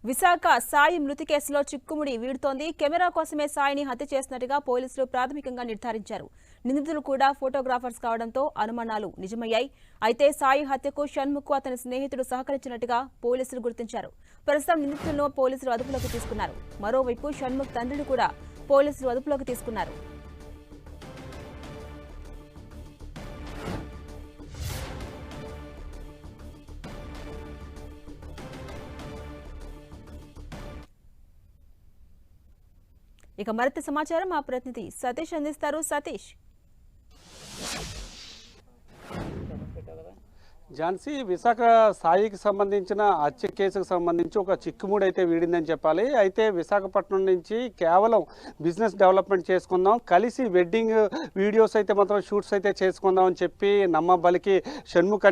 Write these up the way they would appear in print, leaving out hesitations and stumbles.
విశాఖ సాయి మృతి కేసులో చిక్కుముడి వీడుతోంది. కెమెరా కోసమే సాయిని హత్య చేసినట్టుగా పోలీసులు ప్రాథమికంగా నిర్ధారించారు. నిందితులు కూడా ఫోటోగ్రాఫర్స్ కావడంతో అనుమానాలు నిజమయ్యాయి. అయితే సాయి హత్యకు షణ్ముఖ్ అతని స్నేహితుడు సహకరించినట్టుగా పోలీసులు గుర్తించారు. ప్రస్తుతం నిందితులను పోలీసులు అదుపులోకి తీసుకున్నారు. మరోవైపు షణ్ముఖ్ తండ్రిని కూడా పోలీసులు అదుపులోకి తీసుకున్నారు. ఇక మరింత సమాచారం మా ప్రతినిధి సతీష్ అందిస్తారు. సతీష్, ఝాన్సీ, విశాఖ సాయికి సంబంధించిన హత్య కేసుకు సంబంధించి ఒక చిక్కుముడి అయితే వీడిందని చెప్పాలి. అయితే విశాఖపట్నం నుంచి కేవలం బిజినెస్ డెవలప్మెంట్ చేసుకుందాం, కలిసి వెడ్డింగ్ వీడియోస్ అయితే మాత్రం షూట్స్ అయితే చేసుకుందాం అని చెప్పి నమ్మబలికి షణ్ముఖ్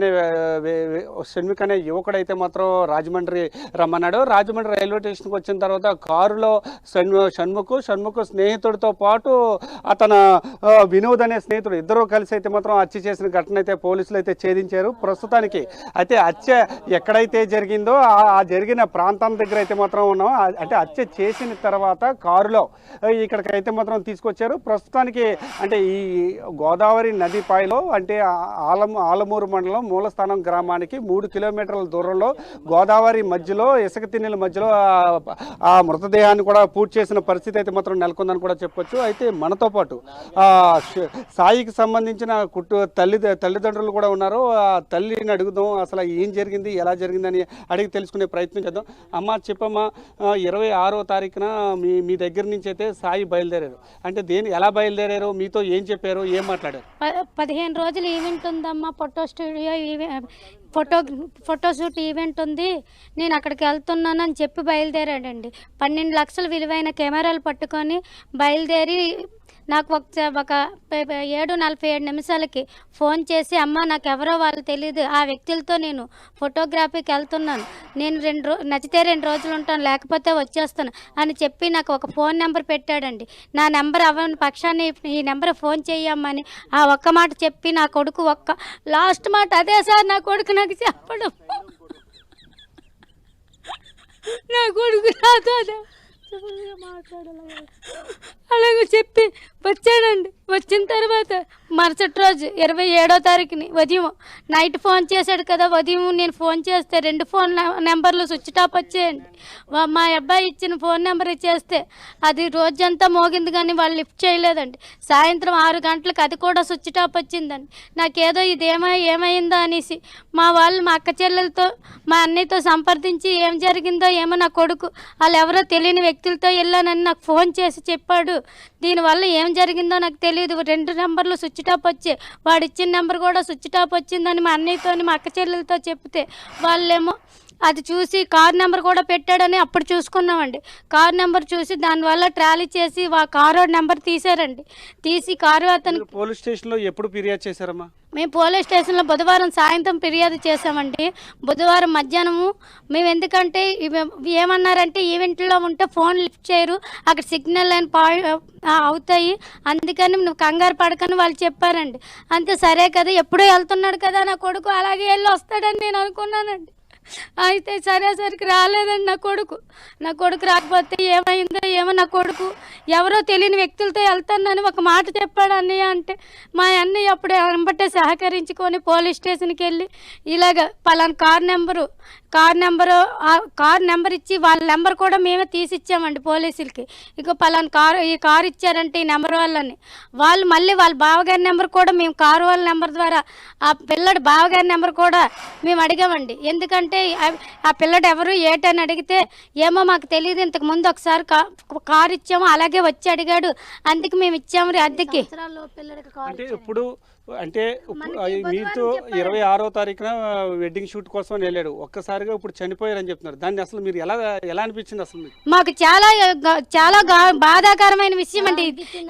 అనే యువకుడు అయితే మాత్రం రాజమండ్రి రమ్మన్నాడు. రాజమండ్రి రైల్వే స్టేషన్కి వచ్చిన తర్వాత కారులో షణ్ముఖ్ స్నేహితుడితో పాటు అతను వినోద్ అనే స్నేహితుడు ఇద్దరు కలిసి అయితే మాత్రం హత్య చేసిన ఘటన అయితే పోలీసులు అయితే ఛేదించారు. ప్రస్తుతానికి అయితే హత్య ఎక్కడైతే జరిగిందో ఆ జరిగిన ప్రాంతం దగ్గర అయితే మాత్రం ఉన్నాం. అంటే హత్య చేసిన తర్వాత కారులో ఇక్కడికైతే మాత్రం తీసుకొచ్చారు. ప్రస్తుతానికి అంటే ఈ గోదావరి నది పాయలో అంటే ఆలమూరు మండలం మూలస్థానం గ్రామానికి 3 కిలోమీటర్ల దూరంలో గోదావరి మధ్యలో ఇసుక తిన్నెల మధ్యలో ఆ మృతదేహాన్ని కూడా పూర్తి చేసిన పరిస్థితి అయితే మాత్రం నెలకొందని కూడా చెప్పొచ్చు. అయితే మనతో పాటు సాయికి సంబంధించిన తల్లిదండ్రులు కూడా ఉన్నారు. తల్లిని అడుగుదాం, అసలు ఏం జరిగింది, ఎలా జరిగిందని అడిగి తెలుసుకునే ప్రయత్నం చేద్దాం. అమ్మ చెప్పమ్మా, 26వ తారీఖున మీ దగ్గర నుంచి అయితే సాయి బయలుదేరారు. అంటే ఎలా బయలుదేరారు, మీతో ఏం చెప్పారు, ఏం మాట్లాడారు? 15 రోజులు ఈవెంట్ ఉందమ్మా, ఫోటోషూట్ ఈవెంట్ ఉంది, నేను అక్కడికి వెళ్తున్నానని చెప్పి బయలుదేరాడండి. 12 లక్షల విలువైన కెమెరాలు పట్టుకొని బయలుదేరి నాకు ఒక 7:47 ఫోన్ చేసి, అమ్మ నాకు ఎవరో వాళ్ళు తెలియదు, ఆ వ్యక్తులతో నేను ఫోటోగ్రఫీకి వెళ్తున్నాను, నేను నచ్చితే 2 రోజులు ఉంటాను, లేకపోతే వచ్చేస్తాను అని చెప్పి నాకు ఒక ఫోన్ నెంబర్ పెట్టాడండి. నా నెంబర్ అవ్వని పక్షాన్ని ఈ నెంబర్ ఫోన్ చెయ్యమ్మని ఆ ఒక్క మాట చెప్పి నా కొడుకు లాస్ట్ మాట అదే సార్ నా కొడుకు నాకు చెప్పడం. నా కొడుకు నాతో అలాగే చెప్పి వచ్చాడండి. వచ్చిన తర్వాత మరుసటి రోజు 27వ తారీఖుని ఉదయం నైట్ ఫోన్ చేశాడు కదా, ఉదయం నేను ఫోన్ చేస్తే 2 ఫోన్ నెంబర్లు స్విచ్ టాప్ వచ్చాయండి. మా అబ్బాయి ఇచ్చిన ఫోన్ నెంబర్ చేస్తే అది రోజంతా మోగింది కానీ వాళ్ళు లిఫ్ట్ చేయలేదండి. సాయంత్రం 6 గంటలకు అది కూడా స్విచ్ టాప్ వచ్చిందండి. నాకేదో ఇది ఏమైందో అనేసి మా అక్క చెల్లెలతో మా అన్నయ్యతో సంప్రదించి ఏం జరిగిందో ఏమో, నా కొడుకు వాళ్ళు ఎవరో తెలియని వ్యక్తులతో వెళ్ళానని నాకు ఫోన్ చేసి చెప్పాడు. దీనివల్ల ఏం జరిగిందో నాకు తెలియదు, 2 నెంబర్లు స్విచ్ టాప్ వచ్చాయి, వాడు ఇచ్చిన నెంబర్ కూడా స్విచ్ టాప్ వచ్చిందని మా అన్నయ్యతో మా అక్క చెల్లెలతో చెప్తే వాళ్ళేమో అది చూసి కార్ నెంబర్ కూడా పెట్టాడని అప్పుడు చూసుకున్నామండి. కార్ నెంబర్ చూసి దానివల్ల ట్రాలీ చేసి కారు నెంబర్ తీశారండి. తీసి కారు అతను పోలీస్ స్టేషన్లో ఎప్పుడు ఫిర్యాదు చేశారమ్మా? మేము పోలీస్ స్టేషన్లో బుధవారం సాయంత్రం ఫిర్యాదు చేసామండి. బుధవారం మధ్యాహ్నము మేము ఎందుకంటే ఏమన్నారంటే ఈవెంట్లో ఉంటే ఫోన్ లిఫ్ట్ చేయరు, అక్కడ సిగ్నల్ లైన్ అవుతాయి, అందుకని నువ్వు కంగారు పడకని వాళ్ళు చెప్పారండి. అంతే, సరే కదా ఎప్పుడూ వెళ్తున్నాడు కదా నా కొడుకు అలాగే వెళ్ళి వస్తాడని నేను అనుకున్నానండి. అయితే సరేసరికి రాలేదండి నా కొడుకు రాకపోతే ఏమైందో ఏమో, నా కొడుకు ఎవరో తెలియని వ్యక్తులతో వెళ్తానని ఒక మాట చెప్పాడు అన్నయ్య అంటే, మా అన్నయ్య అప్పుడు వెంబటే సహకరించుకొని పోలీస్ స్టేషన్కి వెళ్ళి ఇలాగ పలానా కార్ నెంబర్ ఇచ్చి వాళ్ళ నెంబర్ కూడా మేమే తీసిచ్చామండి పోలీసులకి. ఇక పలానా ఈ కారు ఇచ్చారంటే ఈ నెంబర్ వాళ్ళని వాళ్ళు మళ్ళీ వాళ్ళ బావగారి నెంబర్ కూడా మేము కారు వాళ్ళ నెంబర్ ద్వారా ఆ పిల్లడి బావగారి నెంబర్ కూడా మేము అడిగామండి. ఎందుకంటే ఆ పిల్లడు ఎవరు ఏటని అడిగితే ఏమో మాకు తెలియదు, ఇంతకు ముందు ఒకసారి కారు ఇచ్చాము అలాగే వచ్చి అడిగాడు, అందుకు మేము ఇచ్చాము అద్దెకి. అంటే మీతో 26వ తారీఖున వెడ్డింగ్ షూట్ కోసం వెళ్ళాడు, ఒక్కసారిగా ఇప్పుడు చనిపోయారని చెప్తున్నారు. దాన్ని అసలు మీరు ఎలా అనిపించింది? అసలు మాకు చాలా బాధాకరమైన విషయం అండి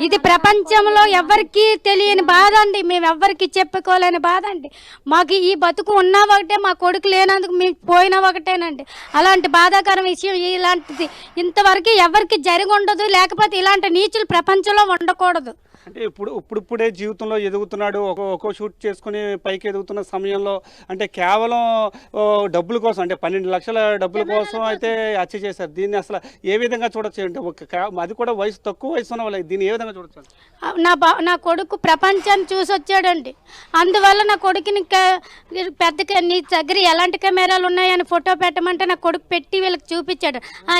ఇది. ప్రపంచంలో ఎవరికి తెలియని బాధ అండి, మేము ఎవరికి చెప్పుకోలేని బాధ అండి. మాకు ఈ బతుకు ఉన్నా ఒకటే, మా కొడుకు లేనందుకు మేము పోయినా ఒకటేనండి. అలాంటి బాధాకరమైన విషయం ఇలాంటిది ఇంతవరకు ఎవరికి జరిగి ఉండదు, లేకపోతే ఇలాంటి నీచులు ప్రపంచంలో ఉండకూడదు. అంటే ఇప్పుడిప్పుడే జీవితంలో ఎదుగుతున్నాడు, ఒక్కో షూట్ చేసుకుని పైకి ఎదుగుతున్న సమయంలో అంటే కేవలం డబ్బుల కోసం, అంటే 12 లక్షల డబ్బుల కోసం అయితే హత్య చేశారు. దీన్ని అసలు ఏ విధంగా చూడొచ్చు? అంటే అది కూడా తక్కువ వయసు ఉన్న వాళ్ళు, దీన్ని ఏ విధంగా చూడొచ్చు? నా కొడుకు ప్రపంచాన్ని చూసి వచ్చాడండి. అందువల్ల నా కొడుకుని పెద్ద నీ దగ్గర ఎలాంటి కెమెరాలు ఉన్నాయని ఫోటో పెట్టమంటే నా కొడుకు పెట్టి వీళ్ళకి చూపించాడు.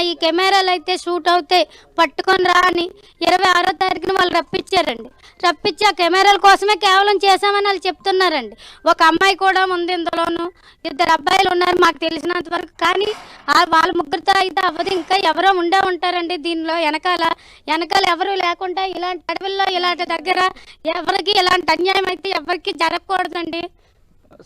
ఈ కెమెరాలు అయితే షూట్ అవుతాయి, పట్టుకొని రా అని 26వ తారీఖున వాళ్ళు రప్పించారండి. రప్పించి ఆ కెమెరాల కోసమే కేవలం చేశామని వాళ్ళు చెప్తున్నారండి. ఒక అమ్మాయి కూడా ఉంది ఇందులోను, 2 అబ్బాయిలు ఉన్నారు మాకు తెలిసినంత వరకు. కానీ వాళ్ళ ముగ్గురితో అయితే అవ్వదు, ఇంకా ఎవరో ఉండే ఉంటారండి దీనిలో వెనకాల ఎవరు లేకుండా ఇలాంటి అడవుల్లో ఇలాంటి దగ్గర ఎవరికి ఇలాంటి అన్యాయం అయితే ఎవరికి జరగకూడదండి.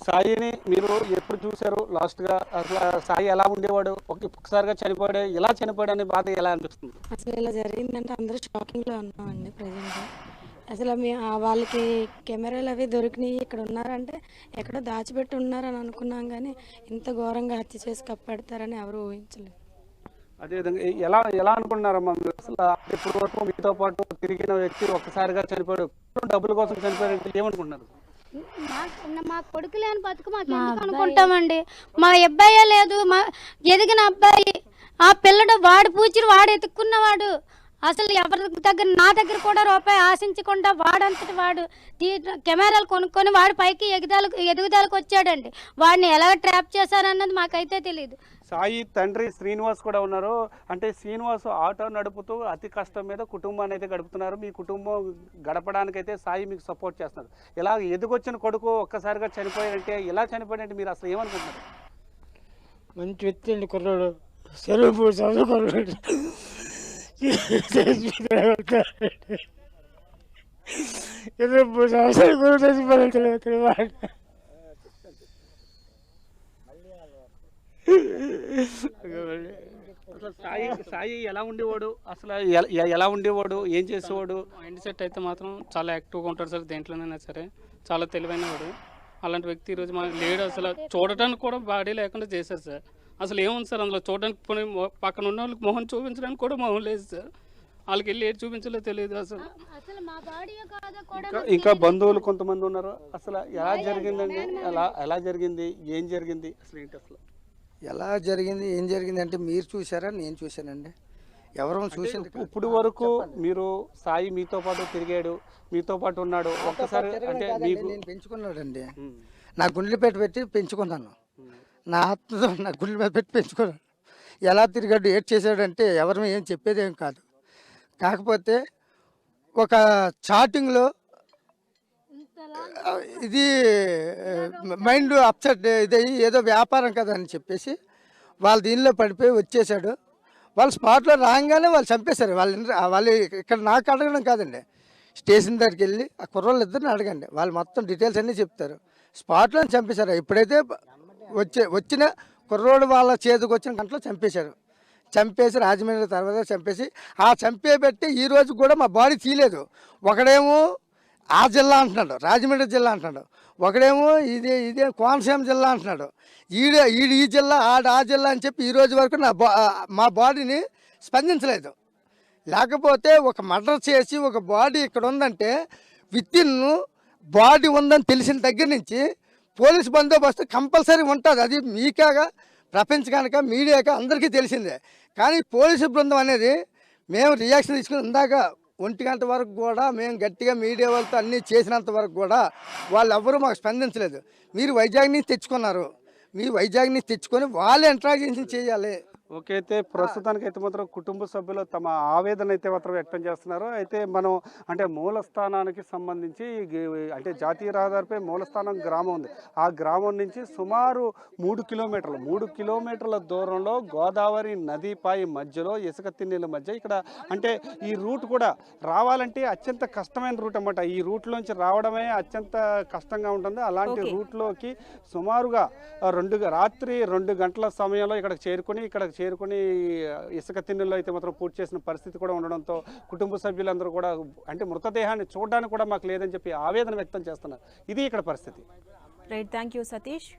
సాయిని మీరు ఎప్పుడు చూశారు లాస్ట్గా? అసలు సాయి ఎలా ఉండేవాడు? ఒక్కసారిగా చనిపోయాడు, ఎలా చనిపోయాడు అనే బాధ ఎలా అనిపిస్తుంది? అసలు ఇలా జరిగిందంటే అందరూ షాకింగ్లో ఉన్నామండి ప్రజెంట్. అసలు వాళ్ళకి కెమెరాలు అవి దొరికినాయి, ఇక్కడ ఉన్నారంటే ఎక్కడో దాచిపెట్టి ఉన్నారని అనుకున్నాం, కానీ ఇంత ఘోరంగా హత్య చేసి కప్పెడతారని ఎవరు ఊహించలేదు. అదేవిధంగా ఎలా అనుకున్నారమ్మా మీరు? అసలు ఇప్పటి వరకు మీతో పాటు తిరిగిన వ్యక్తి ఒక్కసారిగా చనిపోయాడు, డబ్బుల కోసం చనిపోయాడు, ఏమనుకుంటున్నారు? మా కొడుకు లేని బతుకు మాకు ఎందుకు అనుకుంటామండి. మా అబ్బాయే లేదు, మా ఎదిగిన అబ్బాయి, ఆ పిల్లడు వాడు పూచిరు వాడు ఎత్తుక్కున్నవాడు. అసలు ఎవరి దగ్గర, నా దగ్గర కూడా రూపాయి ఆశించకుండా వాడంతటి వాడు కెమెరాలు కొనుక్కొని వాడు పైకి ఎదుగుదలకు వచ్చాడండి. వాడిని ఎలా ట్రాప్ చేశారన్నది మాకైతే తెలియదు. సాయి తండ్రి శ్రీనివాస్ కూడా ఉన్నారు. అంటే శ్రీనివాస్ ఆటో నడుపుతూ అతి కష్టం మీద కుటుంబాన్ని అయితే గడుపుతున్నారు. మీ కుటుంబం గడపడానికైతే సాయి మీకు సపోర్ట్ చేస్తున్నారు. ఇలా ఎదుగొచ్చిన కొడుకు ఒక్కసారిగా చనిపోయాడంటే, ఎలా చనిపోయాడంటే మీరు అసలు ఏమనుకుంటున్నారు? మంచి వ్యక్తి అండి కుర్రాడు, చెరువు చదువుకున్నాడు. సాయి ఎలా ఉండేవాడు? అసలు ఎలా ఉండేవాడు, ఏం చేసేవాడు? మైండ్ సెట్ అయితే మాత్రం చాలా యాక్టివ్గా ఉంటాడు సార్. దేంట్లోనైనా సరే చాలా తెలివైన వాడు. అలాంటి వ్యక్తి ఈరోజు మనకు లేడు. అసలు చూడటానికి కూడా బాడీ లేకుండా చేశారు సార్. అసలు ఏముంది సార్ అందులో చూడడానికి? పోనీ పక్కన ఉన్న వాళ్ళకి మొహం చూపించడానికి కూడా మొహం లేదు సార్. వాళ్ళకి వెళ్ళి ఏది చూపించలే తెలియదు అసలు. ఇంకా బంధువులు కొంతమంది ఉన్నారు. అసలు ఎలా జరిగిందండి? ఎలా జరిగింది, ఏం జరిగింది, అసలు ఏంటి అసలు ఎలా జరిగింది, ఏం జరిగింది అంటే మీరు చూసారా, నేను చూశానండి, ఎవరో చూసింది. ఇప్పుడు వరకు మీరు సాయి మీతో పాటు తిరిగాడు, మీతో పాటు ఉన్నాడు, ఒక్కసారి అంటే నేను పెంచుకున్నాడండి. నా గుండెలు పెట్టి పెంచుకున్నాను, నా ఆత్మతో నా గుండెల మీద పెట్టి పెంచుకున్నాను. ఎలా తిరిగాడు, ఏడ్ చేశాడంటే ఎవరు ఏం చెప్పేదేం కాదు. కాకపోతే ఒక చాటింగ్లో ఇది మైండ్ అప్సెట్ ఇదయ్యి ఏదో వ్యాపారం కదా అని చెప్పేసి వాళ్ళు దీనిలో పడిపోయి వచ్చేసాడు. వాళ్ళు స్పాట్లో రాగానే వాళ్ళు చంపేశారు. వాళ్ళు ఇక్కడ నాకు అడగడం కాదండి, స్టేషన్ దగ్గరికి వెళ్ళి ఆ కుర్రోళ్ళు ఇద్దరిని అడగండి, వాళ్ళు మొత్తం డీటెయిల్స్ అన్నీ చెప్తారు. స్పాట్లో చంపేశారు. ఇప్పుడైతే వచ్చిన కుర్రోడు వాళ్ళ చేతికి వచ్చిన గంటలో చంపేశారు. చంపేసి రాజమండ్రి తర్వాత చంపేసి చంపేబెట్టి ఈరోజు కూడా మా బాడీ తీయలేదు. ఒకడేమో ఆ జిల్లా అంటున్నాడు, రాజమండ్రి జిల్లా అంటున్నాడు, ఒకడేమో ఇదే కోనసీమ జిల్లా అంటున్నాడు, ఈ జిల్లా ఆ జిల్లా అని చెప్పి ఈరోజు వరకు మా బాడీని స్పందించలేదు. లేకపోతే ఒక మర్డర్ చేసి ఒక బాడీ ఇక్కడ ఉందంటే విత్ఇన్ బాడీ ఉందని తెలిసిన దగ్గర నుంచి పోలీస్ బందోబస్తు కంపల్సరీ ఉంటుంది. అది మీకాగా ప్రపంచకానిక మీడియాగా అందరికీ తెలిసిందే. కానీ పోలీసు బృందం అనేది మేము రియాక్షన్ తీసుకుని ఇందాక 1 గంట వరకు కూడా మేము గట్టిగా మీడియా వాళ్ళతో అన్నీ చేసినంత వరకు కూడా వాళ్ళు ఎవ్వరూ మాకు స్పందించలేదు. మీరు వైజాగ్ నుంచి తెచ్చుకున్నారు, మీ వైజాగ్ నుంచి తెచ్చుకొని వాళ్ళు ఇంట్రాగేషన్ చేయాలి. ఓకే, అయితే ప్రస్తుతానికి అయితే మాత్రం కుటుంబ సభ్యులు తమ ఆవేదన అయితే మాత్రం వ్యక్తం చేస్తున్నారు. అయితే మనం అంటే మూలస్థానానికి సంబంధించి అంటే జాతీయ రహదారిపై మూలస్థానం గ్రామం ఉంది. ఆ గ్రామం నుంచి సుమారు 3 కిలోమీటర్ల దూరంలో గోదావరి నదిపై మధ్యలో ఇసుక తిన్నెల మధ్య ఇక్కడ అంటే ఈ రూట్ కూడా రావాలంటే అత్యంత కష్టమైన రూట్ అన్నమాట. ఈ రూట్లోంచి రావడమే అత్యంత కష్టంగా ఉంటుంది. అలాంటి రూట్లోకి సుమారుగా రాత్రి 2 గంటల సమయంలో ఇక్కడికి చేరుకుని ఇసుక తిన్నెల్లో అయితే మాత్రం పూర్తి చేసిన పరిస్థితి కూడా ఉండడంతో కుటుంబ సభ్యులందరూ కూడా అంటే మృతదేహాన్ని చూడడానికి కూడా మాకు లేదని చెప్పి ఆవేదన వ్యక్తం చేస్తున్నారు. ఇది ఇక్కడ పరిస్థితి. Right, thank you Satish.